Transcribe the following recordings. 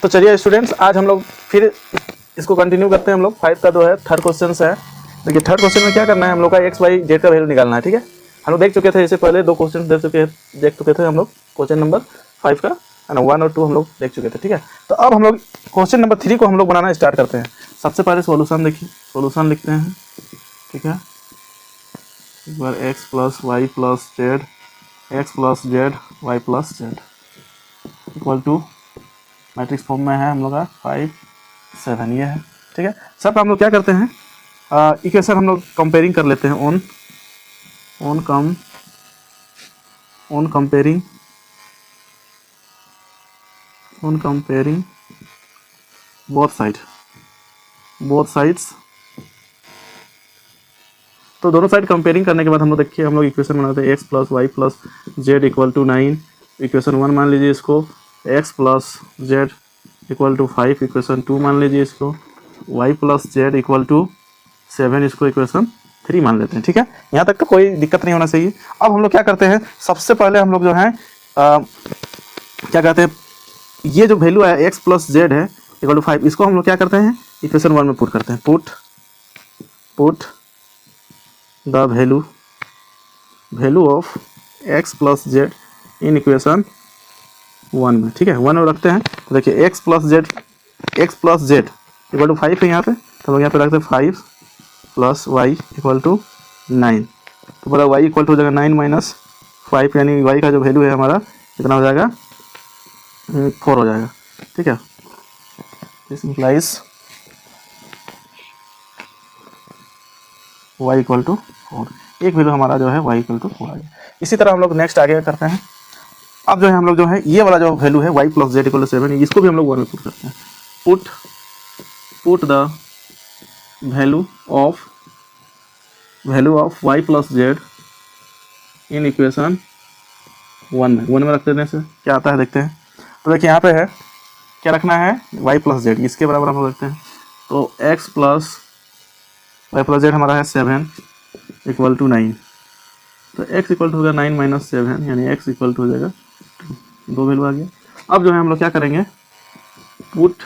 तो चलिए स्टूडेंट्स, आज हम लोग फिर इसको कंटिन्यू करते हैं। हम लोग 5 का जो है थर्ड क्वेश्चन है। देखिए थर्ड क्वेश्चन में क्या करना है, हम लोग का एक्स वाई जेड का वैल्यू निकालना है। ठीक है, हम लोग देख चुके थे, इससे पहले 2 क्वेश्चन देख चुके थे हम लोग। क्वेश्चन नंबर 5 का है ना, 1 और 2 हम लोग देख चुके थे। ठीक है, तो अब हम लोग क्वेश्चन नंबर 3 को हम लोग बनाना स्टार्ट करते हैं। सबसे पहले सोल्यूशन देखिए, सोल्यूशन लिखते हैं। ठीक है, एक बार X plus Y plus Z, X plus Z Y plus Z equal to matrix form में है हम लोग का 5 7 ये है। ठीक है, सब हम लोग क्या करते हैं, इक्वेशन हम लोग कंपेयरिंग कर लेते हैं। On comparing both sides. तो दोनों साइड कंपेयरिंग करने के बाद हम लोग देखिए, हम लोग इक्वेशन बनाते हैं X plus Y plus Z equal to 9। Equation 1 मान लीजिए इसको, X plus Z equal to 5। Equation 2 मान लीजिए इसको, Y plus Z equal to 7। इसको इक्वेशन 3 मान लेते हैं। ठीक है, यहाँ तक तो कोई दिक्कत नहीं होना चाहिए। अब हम लोग क्या करते हैं, सबसे पहले हम लोग जो है क्या कहते हैं, ये जो वैल्यू है एक्स प्लस जेड है इक्वल टू 5, इसको हम लोग क्या करते हैं, इक्वेशन 1 में पुट करते हैं। Put the value of x plus Z in equation 1 में। ठीक है, 1 में रखते हैं। तो देखिए X plus Z equal to 5 है यहाँ पे, तो हम यहाँ पे रखते हैं 5 प्लस वाई इक्वल टू 9। तो बोला वाई इक्वल टू हो जाएगा 9 माइनस 5, यानी वाई का जो वैल्यू है हमारा कितना हो जाएगा, 4 हो जाएगा। ठीक है, this implies y equal to 4। एक वैल्यू हमारा जो है y इक्वल टू 4 आ गया। इसी तरह हम लोग नेक्स्ट आगे करते हैं। अब जो है हम लोग जो है ये वाला जो वैल्यू है y plus Z equal to 7, इसको भी हम लोग 1 में पुट करते हैं। Put the value of y plus Z in equation 1 में रख देने से क्या आता है देखते हैं। तो देखिए यहाँ पे है क्या रखना है, y प्लस जेड, इसके बराबर हम लोग रखते हैं। तो x plus Y plus Z हमारा है 7 इक्वल टू 9। तो x इक्वल टू होगा 9 माइनस 7, यानी x इक्वल टू हो जाएगा 2। 2 वैल्यू आ गया। अब जो है हम लोग क्या करेंगे, put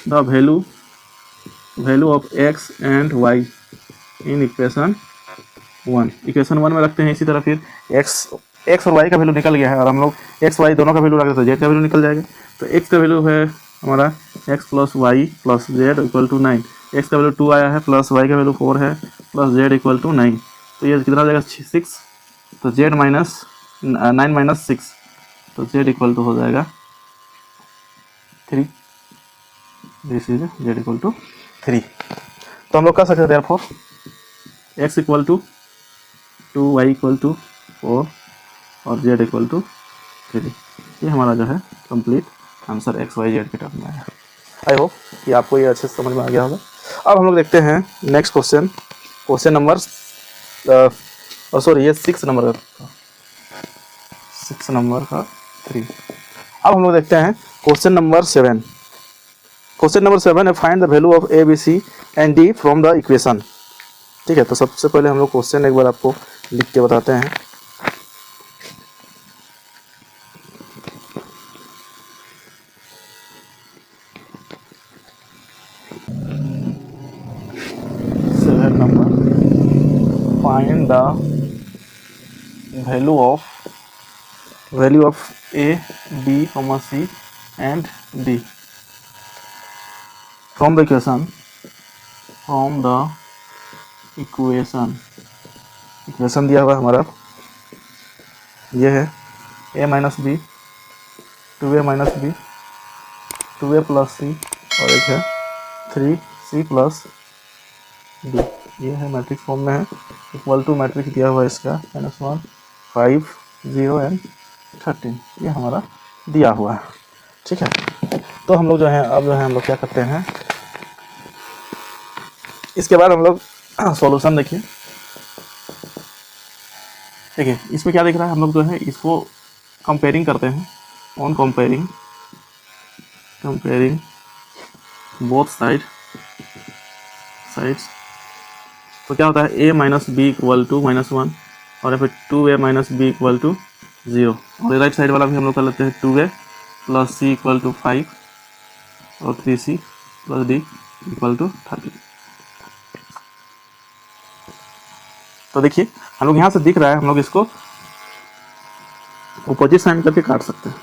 the value of x and y in equation 1। Equation 1 में रखते हैं। इसी तरह फिर x और y का वैल्यू निकल गया है, और हम लोग x y दोनों का वैल्यू रख देते हैं, z का वैल्यू निकल जाएगा। तो x का वैल्यू है हमारा x plus Y plus Z equal to 9। x का वैल्यू 2 आया है, प्लस y का वैल्यू 4 है, प्लस z इक्वल टू 9। तो ये कितना हो जाएगा 6। तो z माइनस 9 माइनस 6, तो z इक्वल टू हो जाएगा 3। This is z equal to 3। तो हम लोग कर सकते हैं therefore x equal to 2, y equal to 4 और z इक्वल टू 3। ये हमारा जो है complete answer x y z के टर्म में है। आई होप कि आपको ये अच्छे से समझ में आ गया होगा। अब हम लोग देखते हैं नेक्स्ट क्वेश्चन नंबर सॉरी ये 6 नंबर का 3। अब हम लोग देखते हैं क्वेश्चन नंबर 7। क्वेश्चन नंबर 7 है, find the value of A B C and D from the equation. ठीक है, तो सबसे पहले हम लोग क्वेश्चन एक बार आपको लिख के बताते हैं। Find the value of A, B, C and D from the equation दिया हुआ हमारा ये है a minus B, 2a minus B, 2a plus C, और एक है 3c प्लस डी। ये है मैट्रिक्स फॉर्म में है, इक्वल टू मैट्रिक्स दिया हुआ है इसका -1 5 0 एंड 13। ये हमारा दिया हुआ है। ठीक है, तो हम लोग जो है अब जो है हम लोग क्या करते हैं, इसके बाद हम लोग सॉल्यूशन देखिए। ठीक है, इसमें क्या दिख रहा है, हम लोग जो है इसको कंपेयरिंग करते हैं। On comparing both sides. तो क्या होता है, a minus B equal to -1 और फिर 2a minus B equal to 0। और राइट साइड वाला भी हम लोग कर लेते हैं 2a plus C equal to 5 और 3c plus D equal to 30। तो देखिए हम लोग यहाँ से दिख रहा है, हम लोग इसको अपोजिट साइन करके काट सकते हैं।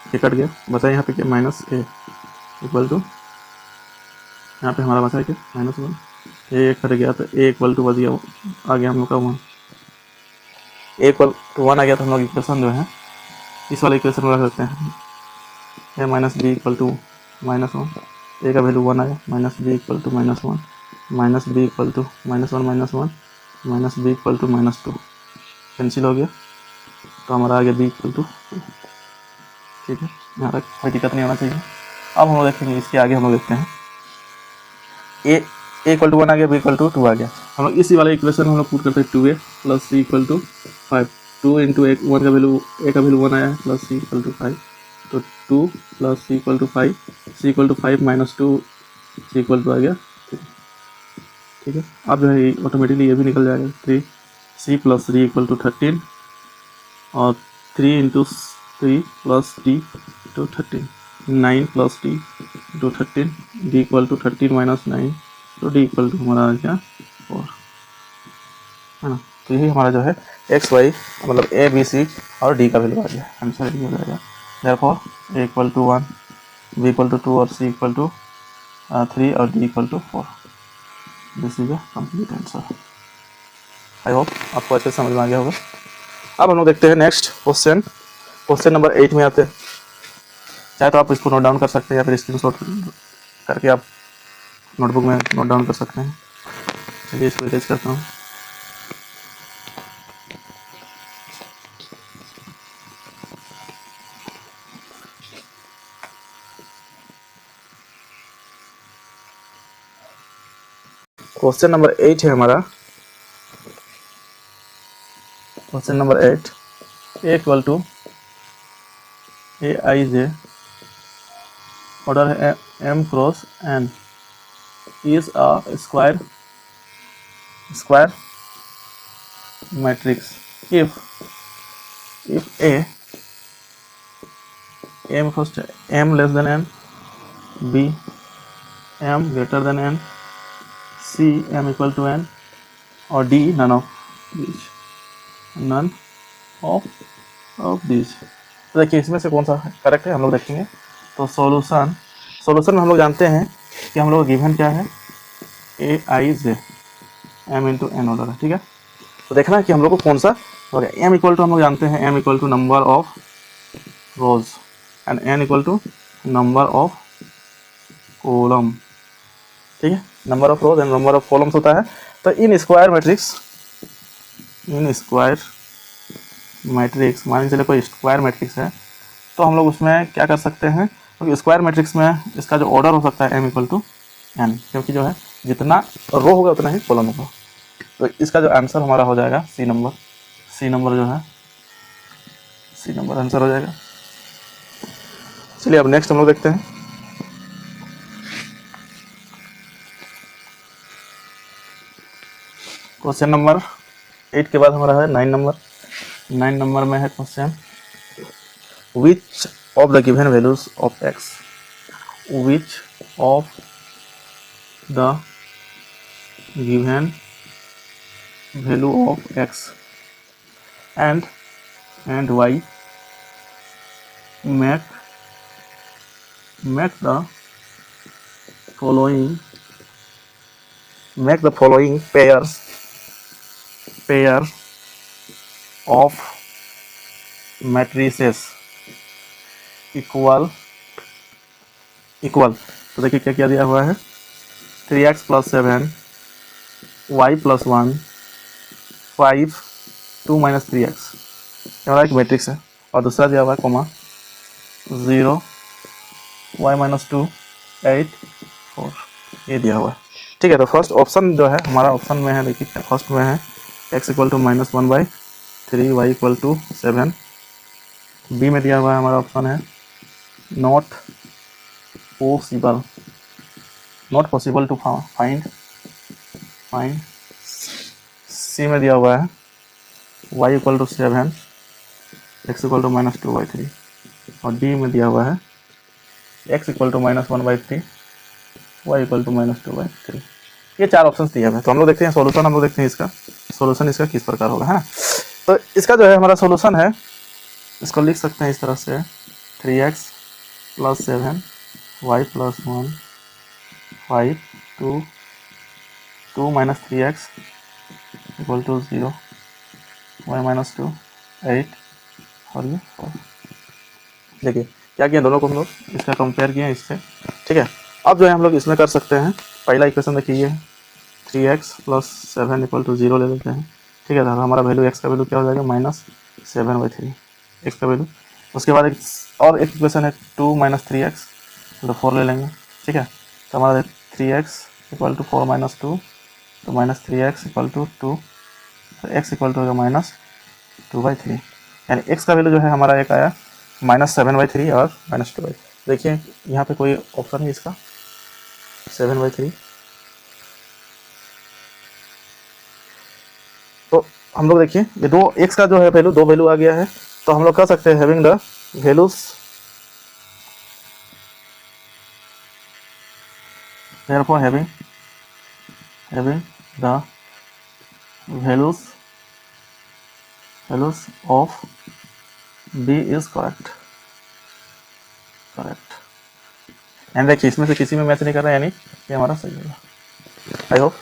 ये कट गया, बचा यहाँ पे क्या माइनस ए इक्वल टू, यहाँ पे हमारा बचा है क्या -1, ए कट गया तो ए इक्वल टू बच गया, आ गया हम लोग का 1, ए इक्वल टू 1 आ गया। तो हम लोग इक्वेशन जो है इस वाले इक्वेशन में रख सकते हैं, A minus B equal to -1, ए का वैल्यू 1 आया, minus B equal to -1, minus B equal to -1 minus B equal to -2, cancel हो गया तो हमारा आ गया बी इक्वल टू 2। ठीक है, यहाँ तक कोई दिक्कत नहीं होना चाहिए। अब हम लोग देखेंगे इसके आगे, हम लोग देखते हैं ए इक्वल टू 1 आ गया, बी इक्वल टू 2 आ गया। हम लोग इसी वाले इक्वेशन हम लोग पुट करते हैं 2a plus C equal to 5, 2 into 1 का वैल्यू, ए का वैल्यू 1 आया प्लस सी इक्वल टू 5, तो 2 plus C equal to 5, C equal to 5 minus 2 C equal to आ गया 3। ठीक है, अब जो है ऑटोमेटिकली ये भी निकल जाएगा, 3 सी प्लस 3 इक्वल टू 13, और 3 into 3 plus D to 13, 9 plus D to 13, D equal to 13 minus 9, तो डी इक्वल टू हमारा आ गया 4, है ना। तो यही हमारा जो है एक्स वाई मतलब ए बी सी और डी का वैल्यू आ गया, आंसर ये हो जाएगा। Therefore A equal to 1, B equal to 2 और सी इक्वल टू 3 और D equal to 4। This is a complete answer. I hope आपको अच्छे से समझ में आ गया होगा। अब हम लोग देखते हैं नेक्स्ट क्वेश्चन, क्वेश्चन नंबर 8 में आते हैं। चाहे तो आप इसको नोट डाउन कर सकते हैं या फिर स्क्रीनशॉट करके आप नोटबुक में नोट डाउन कर सकते हैं। चलिए इसको इरेज करता हूँ। क्वेश्चन नंबर 8 है हमारा, question number 8, A equal to A I J order है M cross N is a square matrix if a m first m less than n, b m greater than n, c m equal to n, और d none of these, none of these। तो देखिए इसमें से कौन सा correct है हम लोग देखेंगे। तो सॉल्यूशन में हम लोग जानते हैं कि हम लोग गिवन क्या है, ए I J M into N order है। ठीक है, तो देखना है कि हम लोग को कौन सा हो गया। एम इक्वल टू हम लोग जानते हैं M equal to number of rows and N equal to number of column. ठीक है, number of rows and number of columns होता है। तो इन स्क्वायर मैट्रिक्स मान के चले कोई स्क्वायर मैट्रिक्स है, तो हम लोग उसमें क्या कर सकते हैं, क्योंकि स्क्वायर मैट्रिक्स में इसका जो ऑर्डर हो सकता है एम इक्वल टू एन, क्योंकि जो है जितना रो होगा उतना ही कॉलम होगा। तो इसका जो आंसर हमारा हो जाएगा सी नंबर जो है सी नंबर आंसर हो जाएगा। चलिए अब नेक्स्ट हम लोग देखते हैं। क्वेश्चन नंबर 8 के बाद हमारा है 9 नंबर में है question, which of the given values of x, which of the given value of x and y make the following pair of matrices equal। तो देखिए क्या क्या दिया हुआ है, 3x + 7 y + 1 5 2 - 3x, हमारा एक मैट्रिक्स है, और दूसरा दिया हुआ है कोमा 0 y - 2 8 4, ये दिया हुआ है। ठीक है, तो फर्स्ट ऑप्शन जो है हमारा ऑप्शन में है, देखिए फर्स्ट में है x = -1/3 y = 7। बी में दिया हुआ है हमारा ऑप्शन है नॉट पॉसिबल टू फाइंड। सी में दिया हुआ है y = 7 x = -2/3। और डी में दिया हुआ है x equal to -1/3, y equal to -2/3। ये 4 ऑप्शन दिया हुआ है। तो हम लोग देखते हैं सॉल्यूशन, हम लोग देखते हैं इसका सॉल्यूशन इसका किस प्रकार होगा, है ना। तो इसका जो है हमारा सॉल्यूशन है, इसको लिख सकते हैं इस तरह से 3x + 7 y + 1 5 2 2 - 3x equal to 0 y - 2 8 और ये 4। देखिए क्या किया, दोनों को हम लोग इसका कंपेयर किए इससे, ठीक है। अब जो है हम लोग इसमें कर सकते हैं, पहला इक्वेशन देखिए ये 3x + 7 = 0 ले लेते हैं, ठीक है। तो हमारा वैल्यू x का वैल्यू क्या हो जाएगा -7/3 x का वैल्यू। उसके बाद एक इक्वेशन है 2 - 3x तो 4 ले लेंगे, ठीक है। तो हमारा 3x = 4 - 2 तो -3x = 2 तो x इक्वल टू होगा -2/3, यानी x का वैल्यू जो है हमारा एक आया -7/3 और -2/3। देखिए यहाँ पे कोई ऑप्शन है इसका 7/3, तो हम लोग देखिए ये दो x का जो है वैल्यू, दो वैल्यू आ गया है। तो हम लोग कर सकते हैं having the values, therefore having the values of b is correct। And देखिए इसमें से किसी में मैच नहीं कर रहा है, यानी ये हमारा सही होगा। आई होप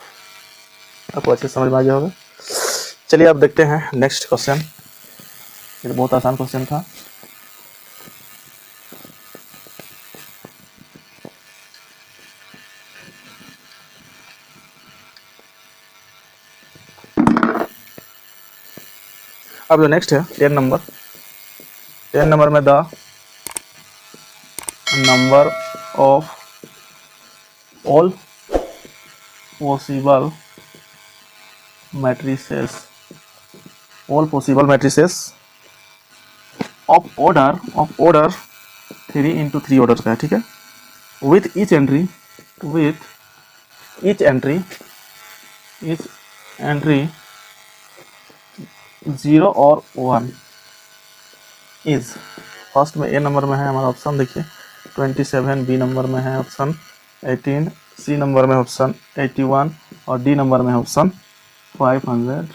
आपको अच्छे से समझ में आ गया होगा। चलिए अब देखते हैं नेक्स्ट क्वेश्चन। ये बहुत आसान क्वेश्चन था। अब जो नेक्स्ट है 10 नंबर में the number of all possible matrices of order 3 × 3 order का है, ठीक है। विथ ईच एंट्री 0 और 1 इज, फर्स्ट में ए नंबर में है हमारा ऑप्शन देखिए 27, बी नंबर में है ऑप्शन 18, सी नंबर में ऑप्शन 81 और डी नंबर में ऑप्शन 512।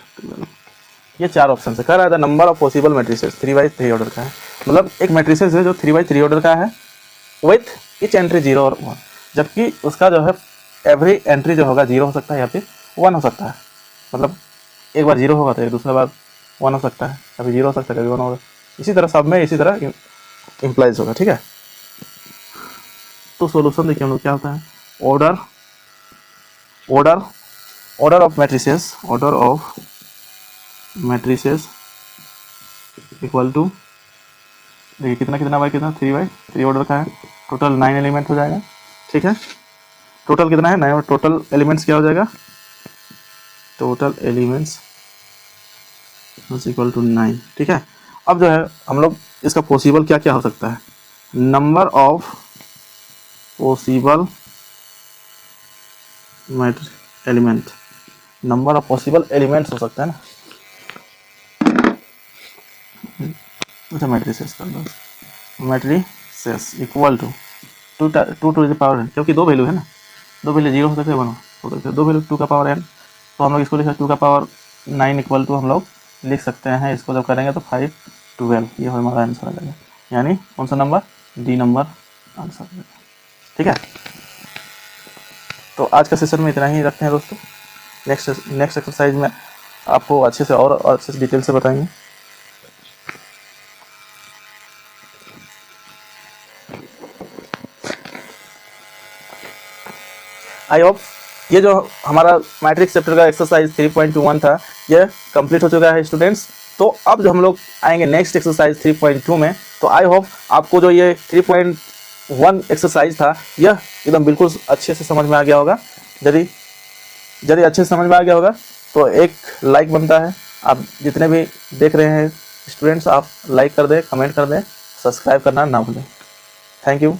ये 4 ऑप्शन से कह रहा था number of possible matrices 3/3 order का है। मतलब एक मैट्रिसेस है जो 3/3 ऑर्डर का है विथ ईच एंट्री 0 और 1, जबकि उसका जो है एवरी एंट्री जो होगा 0 हो सकता है या फिर 1 हो सकता है। मतलब एक बार 0 होगा तो एक दूसरा बार 1 हो सकता है, कभी 0 हो सकता है कभी 1 होगा, इसी तरह सब में इसी तरह इम्प्लाइज होगा, ठीक है। तो सॉल्यूशन देखिए हम लोग क्या होता है, order of matrices equal to, देखिए कितना बाय कितना 3/3 ऑर्डर का है, टोटल 9 एलिमेंट हो जाएगा, ठीक है। टोटल कितना है 9 और टोटल एलिमेंट्स क्या हो जाएगा, टोटल एलिमेंट्स इक्वल टू 9, ठीक है। अब जो है हम लोग इसका पॉसिबल क्या क्या हो सकता है, नंबर ऑफ पॉसिबल एलिमेंट्स हो सकता है ना। अच्छा मैट्रिसेस कर दो, matrices equal to 2 to the power n, क्योंकि दो वैल्यू है ना, दो वैल्यू 0 हो सकते हैं 1 हो सकते हैं, दो वैल्यू 2 का पावर n, तो हम लोग इसको लिख सकते 2 का पावर 9 इक्वल टू हम लोग लिख सकते हैं, इसको जब करेंगे तो 512, ये हमारा आंसर आ जाएगा, यानी कौन सा नंबर, डी नंबर आंसर आ जाएगा, ठीक है। तो आज का सेशन में इतना ही रखते हैं दोस्तों, नेक्स्ट एक्सरसाइज में आपको अच्छे से और अच्छे से डिटेल से बताएंगे। आई होप ये जो हमारा मैट्रिक्स चैप्टर का एक्सरसाइज 3.1 था ये कंप्लीट हो चुका है स्टूडेंट्स। तो अब जो हम लोग आएंगे नेक्स्ट एक्सरसाइज 3.2 में, तो आई होप आपको जो ये 3.1 एक्सरसाइज था यह एकदम बिल्कुल अच्छे से समझ में आ गया होगा। यदि अच्छे से समझ में आ गया होगा तो एक लाइक बनता है, आप जितने भी देख रहे हैं स्टूडेंट्स आप लाइक कर दें, कमेंट कर दें, सब्सक्राइब करना ना भूलें। Thank you.